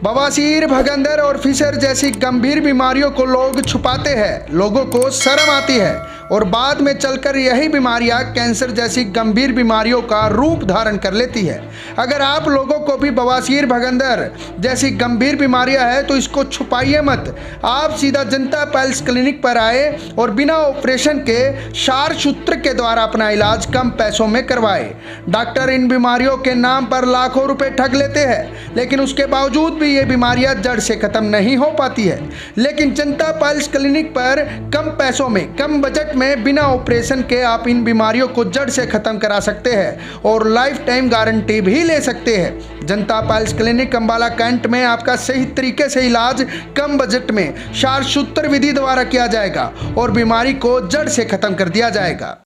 बवासीर, भगंदर और फिशर जैसी गंभीर बीमारियों को लोग छुपाते हैं, लोगों को शर्म आती है और बाद में चलकर यही बीमारियां कैंसर जैसी गंभीर बीमारियों का रूप धारण कर लेती है। अगर आप लोगों को भी बवासीर, भगंदर जैसी गंभीर बीमारियां हैं तो इसको छुपाइए मत। आप सीधा जनता पाइल्स क्लिनिक पर आए और बिना ऑपरेशन के क्षार सूत्र के द्वारा अपना इलाज कम पैसों में करवाए। डॉक्टर इन बीमारियों के नाम पर लाखों रुपए ठग लेते हैं, लेकिन उसके बावजूद भी ये बीमारियां जड़ से खत्म नहीं हो पाती है। लेकिन जनता पाइल्स क्लिनिक पर कम पैसों में, कम बजट में, बिना ऑपरेशन के आप इन बीमारियों को जड़ से खत्म करा सकते हैं और लाइफ टाइम गारंटी भी ले सकते हैं। जनता पाइल्स क्लिनिक अंबाला कैंट में आपका सही तरीके से इलाज कम बजट में क्षार सूत्र विधि द्वारा किया जाएगा और बीमारी को जड़ से खत्म कर दिया जाएगा।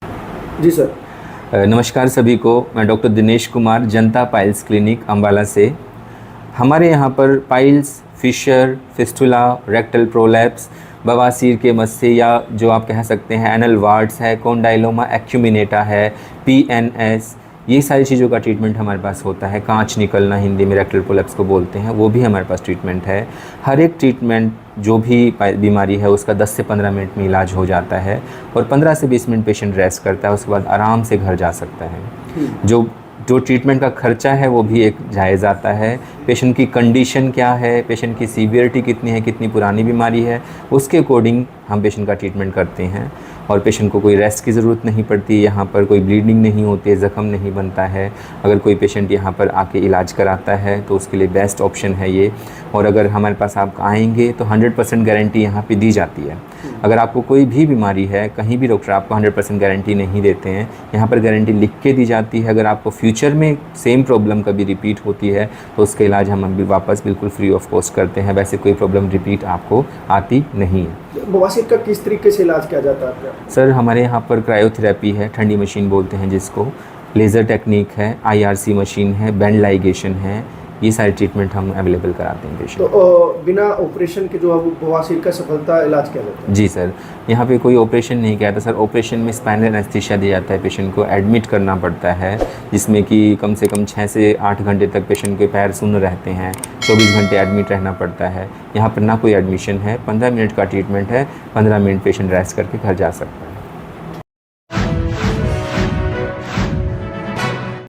जी सर। नमस्कार सभी को, मैं डॉक्टर दिनेश कुमार, जनता पाइल्स क्लिनिक अंबाला से। हमारे यहाँ पर piles, fissure, fistula, rectal prolapse, बवासीर के मस्से या जो आप कह सकते हैं एनल वार्ड्स है, कोंडाइलोमा एक्यूमिनेटा है, पीएनएस, ये सारी चीज़ों का ट्रीटमेंट हमारे पास होता है। कांच निकलना हिंदी में रेक्टल प्रोलैप्स को बोलते हैं, वो भी हमारे पास ट्रीटमेंट है। हर एक ट्रीटमेंट जो भी बीमारी है उसका 10 से 15 मिनट में इलाज हो जाता है और 15 से 20 मिनट पेशेंट रेस्ट करता है, उसके बाद आराम से घर जा सकता है। जो ट्रीटमेंट का खर्चा है वो भी एक जायज़ आता है। पेशेंट की कंडीशन क्या है, पेशेंट की सीवियरिटी कितनी है, कितनी पुरानी बीमारी है, उसके अकॉर्डिंग हम पेशेंट का ट्रीटमेंट करते हैं और पेशेंट को कोई रेस्ट की ज़रूरत नहीं पड़ती। यहाँ पर कोई ब्लीडिंग नहीं होती है, ज़ख़म नहीं बनता है। अगर कोई पेशेंट यहाँ पर आके इलाज कराता है तो उसके लिए बेस्ट ऑप्शन है ये। और अगर हमारे पास आप आएंगे तो 100% गारंटी यहाँ पे दी जाती है। अगर आपको कोई भी बीमारी है, कहीं भी डॉक्टर आपको 100% गारंटी नहीं देते हैं, यहाँ पर गारंटी लिख के दी जाती है। अगर आपको फ्यूचर में सेम प्रॉब्लम कभी रिपीट होती है तो उसका इलाज हम अभी वापस बिल्कुल फ्री ऑफ कॉस्ट करते हैं। वैसे कोई प्रॉब्लम रिपीट आपको आती नहीं है। बवासीर का किस तरीके से इलाज किया जाता है? सर, हमारे यहाँ पर क्रायोथेरेपी है, ठंडी मशीन बोलते हैं जिसको, लेज़र टेक्निक है, IRC मशीन है, बैंड लाइगेशन है, ये सारे ट्रीटमेंट हम अवेलेबल कराते हैं पेशेंट। तो बिना ऑपरेशन के जो है बवासीर का सफलता इलाज किया जाता है? जी सर, यहाँ पे कोई ऑपरेशन नहीं किया जाता सर। ऑपरेशन में स्पाइनल एनेस्थीसिया दिया जाता है, पेशेंट को एडमिट करना पड़ता है, जिसमें कि कम से कम 6 से 8 घंटे तक पेशेंट के पैर सुन्न रहते हैं, 24 घंटे एडमिट रहना पड़ता है। यहाँ पर ना कोई एडमिशन है, 15 मिनट का ट्रीटमेंट है, 15 मिनट पेशेंट रेस्ट करके घर जा सकता है।